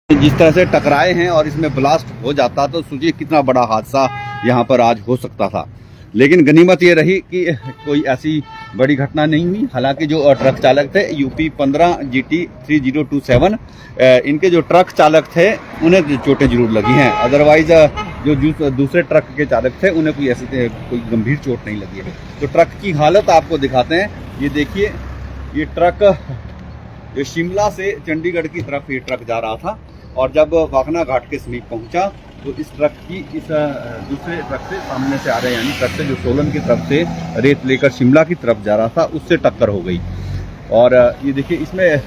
जिस तरह से टकराए हैं और इसमें ब्लास्ट हो जाता तो सोचिए कितना बड़ा हादसा यहाँ पर आज हो सकता था। लेकिन गनीमत ये रही कि कोई ऐसी बड़ी घटना नहीं हुई। हालांकि जो ट्रक चालक थे यूपी 15 GT 3027, इनके जो ट्रक चालक थे उन्हें चोटें जरूर लगी हैं। अदरवाइज जो दूसरे ट्रक के चालक थे उन्हें कोई ऐसी कोई गंभीर चोट नहीं लगी है। तो ट्रक की हालत आपको दिखाते हैं। ये देखिए, ये ट्रक जो शिमला से चंडीगढ़ की तरफ ये ट्रक जा रहा था और जब वाखना घाट के समीप पहुंचा तो इस ट्रक की इस दूसरे ट्रक से सामने से आ रहे यानी ट्रक से जो सोलन की तरफ से रेत लेकर शिमला की तरफ जा रहा था उससे टक्कर हो गई। और ये देखिए, इसमें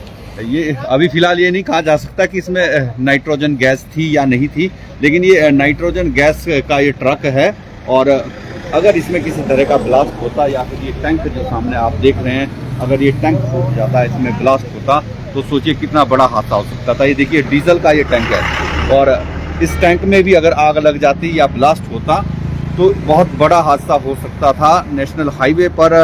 ये अभी फिलहाल ये नहीं कहा जा सकता कि इसमें नाइट्रोजन गैस थी या नहीं थी, लेकिन ये नाइट्रोजन गैस का ये ट्रक है। और अगर इसमें किसी तरह का ब्लास्ट होता या फिर ये टैंक जो सामने आप देख रहे हैं, अगर ये टैंक फूट जाता, इसमें ब्लास्ट होता तो सोचिए कितना बड़ा हादसा हो सकता था। ये देखिए, डीजल का ये टैंक है और इस टैंक में भी अगर आग लग जाती या ब्लास्ट होता तो बहुत बड़ा हादसा हो सकता था। नेशनल हाईवे पर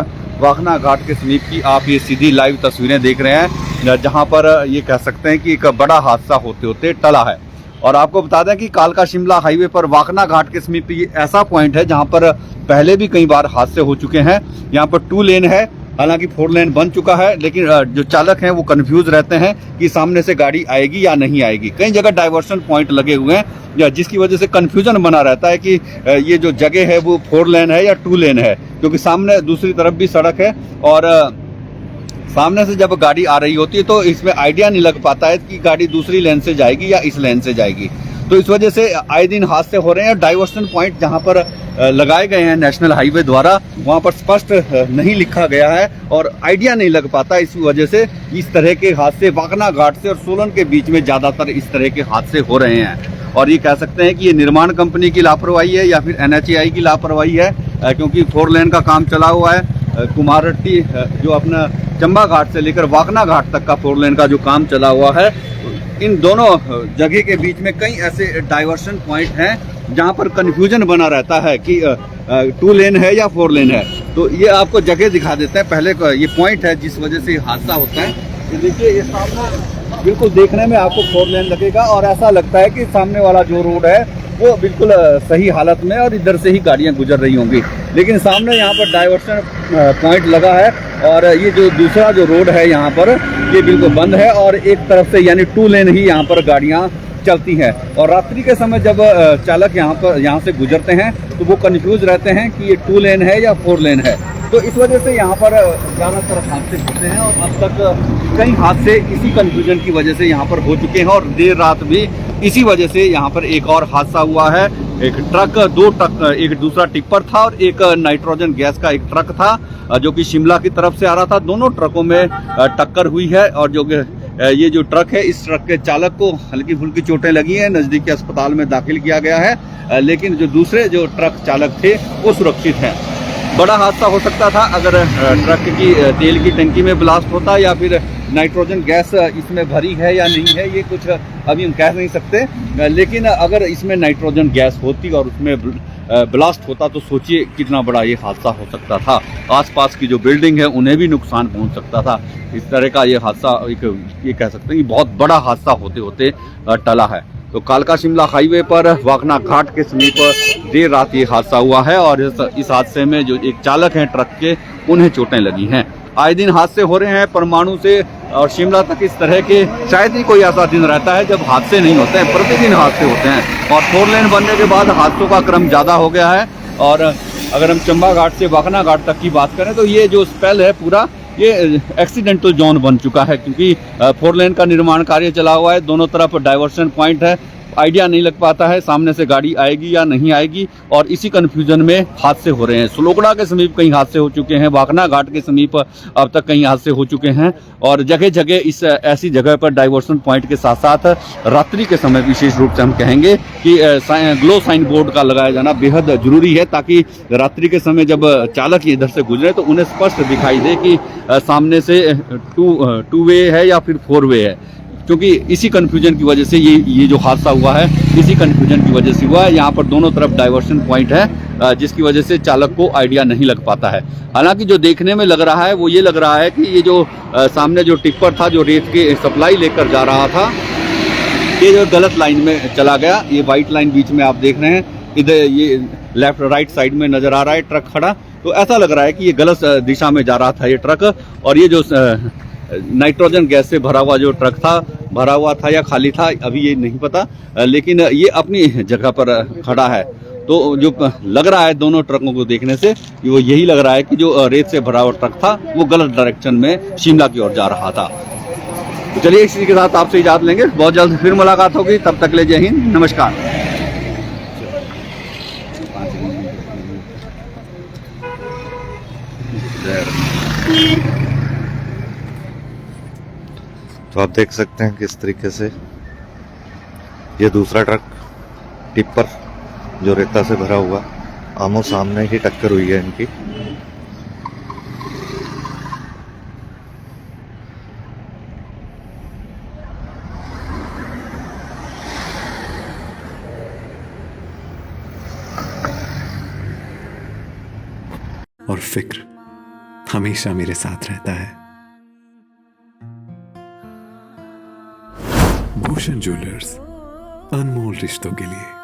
वाखना घाट के समीप की आप ये सीधी लाइव तस्वीरें देख रहे हैं, जहां पर ये कह सकते हैं कि एक बड़ा हादसा होते होते टला है। और आपको बता दें कि कालका शिमला हाईवे पर वाखना घाट के समीप ये ऐसा पॉइंट है जहां पर पहले भी कई बार हादसे हो चुके हैं। यहाँ पर 2 लेन है, हालांकि 4 लेन बन चुका है, लेकिन जो चालक हैं वो कंफ्यूज रहते हैं कि सामने से गाड़ी आएगी या नहीं आएगी। कई जगह डाइवर्शन पॉइंट लगे हुए हैं या जिसकी वजह से कंफ्यूजन बना रहता है कि ये जो जगह है वो 4 लेन है या 2 लेन है, क्योंकि सामने दूसरी तरफ भी सड़क है और सामने से जब गाड़ी आ रही होती है तो इसमें आइडिया नहीं लग पाता है कि गाड़ी दूसरी लेन से जाएगी या इस लेन से जाएगी। तो इस वजह से आए दिन हादसे हो रहे हैं। डाइवर्शन पॉइंट जहां पर लगाए गए हैं नेशनल हाईवे द्वारा, वहां पर स्पष्ट नहीं लिखा गया है और आइडिया नहीं लग पाता। इस वजह से इस तरह के हादसे वाखना घाट से और सोलन के बीच में ज्यादातर इस तरह के हादसे हो रहे हैं। और ये कह सकते हैं कि ये निर्माण कंपनी की लापरवाही है या फिर NHAI की लापरवाही है, क्योंकि 4 लेन का काम चला हुआ है। कुमारहट्टी जो अपना चंबा घाट से लेकर वाखना घाट तक का 4 लेन का जो काम चला हुआ है, इन दोनों जगह के बीच में कई ऐसे डाइवर्शन पॉइंट हैं जहां पर कंफ्यूजन बना रहता है कि 2 लेन है या 4 लेन है। तो ये आपको जगह दिखा देते हैं। पहले ये पॉइंट है जिस वजह से हादसा होता है। ये देखिए, ये सामने बिल्कुल देखने में आपको 4 लेन लगेगा और ऐसा लगता है कि सामने वाला जो रोड है वो बिल्कुल सही हालत में और इधर से ही गाड़ियां गुजर रही होंगी, लेकिन सामने यहाँ पर डाइवर्शन पॉइंट लगा है और ये जो दूसरा जो रोड है यहाँ पर ये बिल्कुल बंद है और एक तरफ से यानी 2 लेन ही यहाँ पर गाड़ियाँ चलती हैं। और रात्रि के समय जब चालक यहाँ से गुजरते हैं तो वो कंफ्यूज रहते हैं कि ये 2 लेन है या 4 लेन है। तो इस वजह से यहाँ पर ज़्यादातर हादसे होते हैं और अब तक कई हादसे इसी कंफ्यूजन की वजह से यहाँ पर हो चुके हैं। और देर रात भी इसी वजह से यहाँ पर एक और हादसा हुआ है। एक ट्रक, 2 ट्रक, एक दूसरा टिप्पर था और एक नाइट्रोजन गैस का एक ट्रक था जो कि शिमला की तरफ से आ रहा था। दोनों ट्रकों में टक्कर हुई है और ये जो ट्रक है, इस ट्रक के चालक को हल्की फुल्की चोटें लगी हैं, नजदीकी अस्पताल में दाखिल किया गया है, लेकिन जो दूसरे जो ट्रक चालक थे वो सुरक्षित हैं। बड़ा हादसा हो सकता था अगर ट्रक की तेल की टंकी में ब्लास्ट होता या फिर नाइट्रोजन गैस इसमें भरी है या नहीं है, ये कुछ अभी हम कह नहीं सकते। लेकिन अगर इसमें नाइट्रोजन गैस होती और उसमें ब्लास्ट होता तो सोचिए कितना बड़ा ये हादसा हो सकता था। आसपास की जो बिल्डिंग है उन्हें भी नुकसान पहुंच सकता था। इस तरह का ये हादसा ये कह सकते हैं कि बहुत बड़ा हादसा होते होते टला है। तो कालका शिमला हाईवे पर वाखना घाट के समीप देर रात ये हादसा हुआ है और इस हादसे में जो एक चालक हैं ट्रक के, उन्हें चोटें लगी हैं। आए दिन हादसे हो रहे हैं परमाणु से और शिमला तक। इस तरह के शायद ही कोई ऐसा दिन रहता है जब हादसे नहीं होते हैं। प्रतिदिन हादसे होते हैं और 4 लेन बनने के बाद हादसों का क्रम ज़्यादा हो गया है। और अगर हम चंबा घाट से वाखना घाट तक की बात करें तो ये जो स्पेल है पूरा ये एक्सीडेंटल जोन बन चुका है, क्योंकि 4 लेन का निर्माण कार्य चला हुआ है। दोनों तरफ डाइवर्शन पॉइंट है, आइडिया नहीं लग पाता है सामने से गाड़ी आएगी या नहीं आएगी और इसी कंफ्यूजन में हादसे हो रहे हैं। सुलोगड़ा के समीप कई हादसे हो चुके हैं, वाखना घाट के समीप अब तक कई हादसे हो चुके हैं और जगह जगह इस ऐसी जगह पर डाइवर्शन पॉइंट के साथ साथ रात्रि के समय विशेष रूप से हम कहेंगे कि ग्लो साइन बोर्ड का लगाया जाना बेहद जरूरी है, ताकि रात्रि के समय जब चालक इधर से गुजरे तो उन्हें स्पष्ट दिखाई दे कि सामने से 2 वे है या फिर 4 वे है। क्योंकि इसी कंफ्यूजन की वजह से ये जो हादसा हुआ है, इसी कंफ्यूजन की वजह से हुआ है। यहाँ पर दोनों तरफ डाइवर्शन पॉइंट है जिसकी वजह से चालक को आइडिया नहीं लग पाता है। हालांकि जो देखने में लग रहा है वो ये लग रहा है कि ये जो सामने जो टिप्पर था जो रेत की सप्लाई लेकर जा रहा था, ये जो गलत लाइन में चला गया, ये वाइट लाइन बीच में आप देख रहे हैं, इधर ये लेफ्ट राइट साइड में नजर आ रहा है ट्रक खड़ा, तो ऐसा लग रहा है कि ये गलत दिशा में जा रहा था ये ट्रक। और ये जो नाइट्रोजन गैस से भरा हुआ जो ट्रक था, भरा हुआ था या खाली था अभी ये नहीं पता, लेकिन ये अपनी जगह पर खड़ा है। तो जो लग रहा है दोनों ट्रकों को देखने से वो यही लग रहा है कि जो रेत से भरा हुआ ट्रक था वो गलत डायरेक्शन में शिमला की ओर जा रहा था। तो चलिए इसी के साथ आपसे इजाजत लेंगे, बहुत जल्द फिर मुलाकात होगी, तब तक ले जय हिंद, नमस्कार। तो आप देख सकते हैं किस तरीके से ये दूसरा ट्रक टिप्पर जो रेता से भरा हुआ, आमो सामने ही टक्कर हुई है इनकी। और फिक्र हमेशा मेरे साथ रहता है। भूषण ज्वेलर्स, अनमोल रिश्तों के लिए।